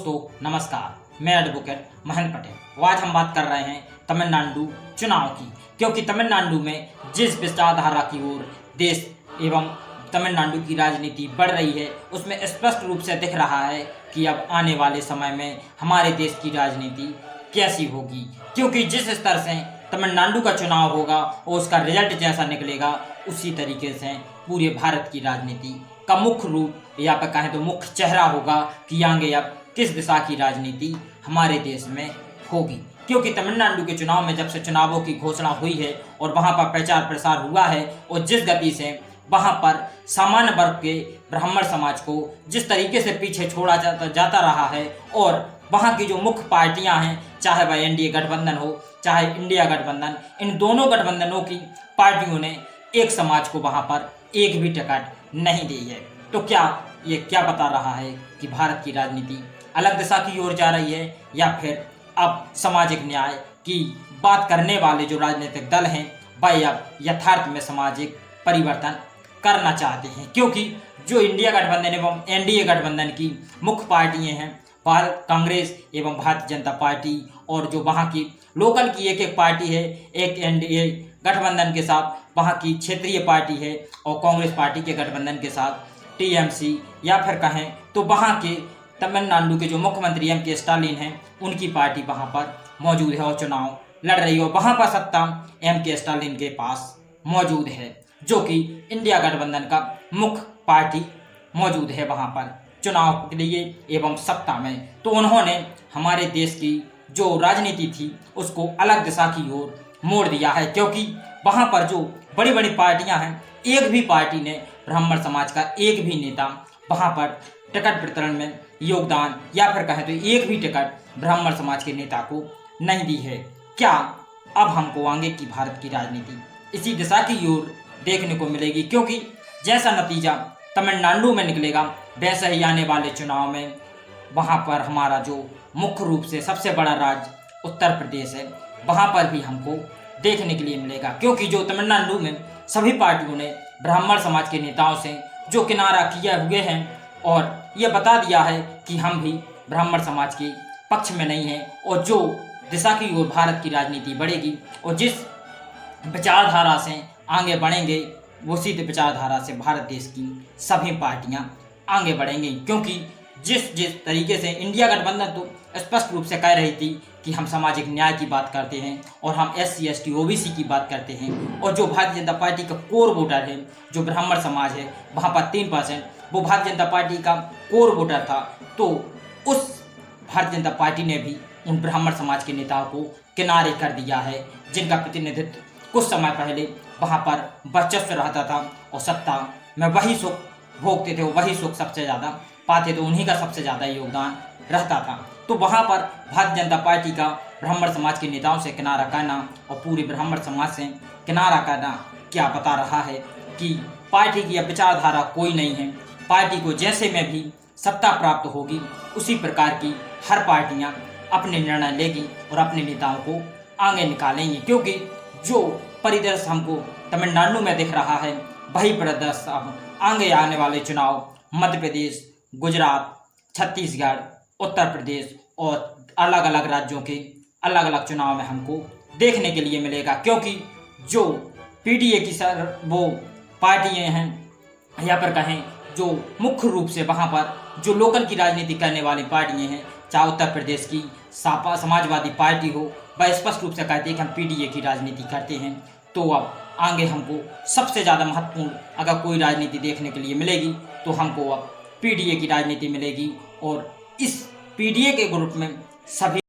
दोस्तों नमस्कार, मैं एडवोकेट महेंद्र पटेल। आज हम बात कर रहे हैं तमिलनाडु चुनाव की, क्योंकि तमिलनाडु में जिस विचारधारा की ओर देश एवं तमिलनाडु की राजनीति बढ़ रही है, उसमें स्पष्ट रूप से दिख रहा है कि अब आने वाले समय में हमारे देश की राजनीति कैसी होगी। क्योंकि जिस स्तर से तमिलनाडु का चुनाव होगा और उसका रिजल्ट जैसा निकलेगा, उसी तरीके से पूरे भारत की राजनीति का मुख्य रूप या फिर कहें तो मुख्य चेहरा होगा कि आगे अब किस दिशा की राजनीति हमारे देश में होगी। क्योंकि तमिलनाडु के चुनाव में जब से चुनावों की घोषणा हुई है और वहां पर प्रचार प्रसार हुआ है और जिस गति से वहां पर सामान्य वर्ग के ब्राह्मण समाज को जिस तरीके से पीछे छोड़ा जाता रहा है, और वहां की जो मुख्य पार्टियां हैं, चाहे वह एनडीए गठबंधन हो चाहे इंडिया गठबंधन, इन दोनों गठबंधनों की पार्टियों ने एक समाज को वहां पर एक भी टिकट नहीं दी है। तो ये क्या बता रहा है कि भारत की राजनीति अलग दिशा की ओर जा रही है, या फिर अब सामाजिक न्याय की बात करने वाले जो राजनीतिक दल हैं वह अब यथार्थ में सामाजिक परिवर्तन करना चाहते हैं। क्योंकि जो इंडिया गठबंधन एवं एनडीए गठबंधन की मुख्य पार्टियां हैं, भारत कांग्रेस एवं भारतीय जनता पार्टी, और जो वहाँ की लोकल की एक पार्टी है, एक एनडीए गठबंधन के साथ वहाँ की क्षेत्रीय पार्टी है, और कांग्रेस पार्टी के गठबंधन के साथ टीएमसी, या फिर कहें तो वहाँ के तमिलनाडु के जो मुख्यमंत्री एम.के. स्टालिन हैं, उनकी पार्टी वहाँ पर मौजूद है और चुनाव लड़ रही है। और वहाँ पर सत्ता एम.के. स्टालिन के पास मौजूद है, जो कि इंडिया गठबंधन का मुख्य पार्टी मौजूद है वहाँ पर चुनाव के लिए एवं सत्ता में। तो उन्होंने हमारे देश की जो राजनीति थी उसको अलग दिशा की ओर मोड़ दिया है। क्योंकि वहाँ पर जो बड़ी बड़ी पार्टियां हैं, एक भी पार्टी ने ब्राह्मण समाज का एक भी नेता वहाँ पर टिकट वितरण में योगदान, या फिर कहें तो एक भी टिकट ब्राह्मण समाज के नेता को नहीं दी है। क्या अब हमको आगे की भारत की राजनीति इसी दिशा की ओर देखने को मिलेगी? क्योंकि जैसा नतीजा तमिलनाडु में निकलेगा, वैसे ही आने वाले चुनाव में वहाँ पर हमारा जो मुख्य रूप से सबसे बड़ा राज्य उत्तर प्रदेश है, वहाँ पर भी हमको देखने के लिए मिलेगा। क्योंकि जो तमिलनाडु में सभी पार्टियों ने ब्राह्मण समाज के नेताओं से जो किनारा किए हुए हैं और ये बता दिया है कि हम भी ब्राह्मण समाज के पक्ष में नहीं हैं, और जो दिशा की ओर भारत की राजनीति बढ़ेगी और जिस विचारधारा से आगे बढ़ेंगे, उसी विचारधारा से भारत देश की सभी पार्टियां आगे बढ़ेंगी। क्योंकि जिस तरीके से इंडिया गठबंधन तो स्पष्ट रूप से कह रही थी कि हम सामाजिक न्याय की बात करते हैं और हम SC ST OBC की बात करते हैं, और जो भारतीय जनता पार्टी का कोर वोटर है, जो ब्राह्मण समाज है, वहाँ पर 3% वो भारतीय जनता पार्टी का कोर वोटर था। तो उस भारतीय जनता पार्टी ने भी उन ब्राह्मण समाज के नेताओं को किनारे कर दिया है, जिनका प्रतिनिधित्व कुछ समय पहले वहाँ पर वर्चस्व रहता था और सत्ता में वही सुख भोगते थे, वही सुख सबसे ज़्यादा पाते थे, उन्हीं का सबसे ज़्यादा योगदान रहता था। तो वहाँ पर भारतीय जनता पार्टी का ब्राह्मण समाज के नेताओं से किनारा करना और पूरे ब्राह्मण समाज से किनारा करना क्या बता रहा है कि पार्टी की विचारधारा कोई नहीं है। पार्टी को जैसे में भी सत्ता प्राप्त होगी, उसी प्रकार की हर पार्टियाँ अपने निर्णय लेगी और अपने नेताओं को आगे निकालेंगी। क्योंकि जो परिदृश्य हमको तमिलनाडु में दिख रहा है, वही परिदृश्य अब आगे आने वाले चुनाव मध्य प्रदेश, गुजरात, छत्तीसगढ़, उत्तर प्रदेश और अलग अलग राज्यों के अलग अलग चुनाव में हमको देखने के लिए मिलेगा। क्योंकि जो PDA की वो पार्टियां हैं, या पर कहें जो मुख्य रूप से वहाँ पर जो लोकल की राजनीति करने वाली पार्टियां हैं, चाहे उत्तर प्रदेश की समाजवादी पार्टी हो, वह स्पष्ट रूप से कहती है कि हम PDA की राजनीति करते हैं। तो अब आगे हमको सबसे ज़्यादा महत्वपूर्ण अगर कोई राजनीति देखने के लिए मिलेगी तो हमको अब PDA की राजनीति मिलेगी, और इस PDA के ग्रुप में सभी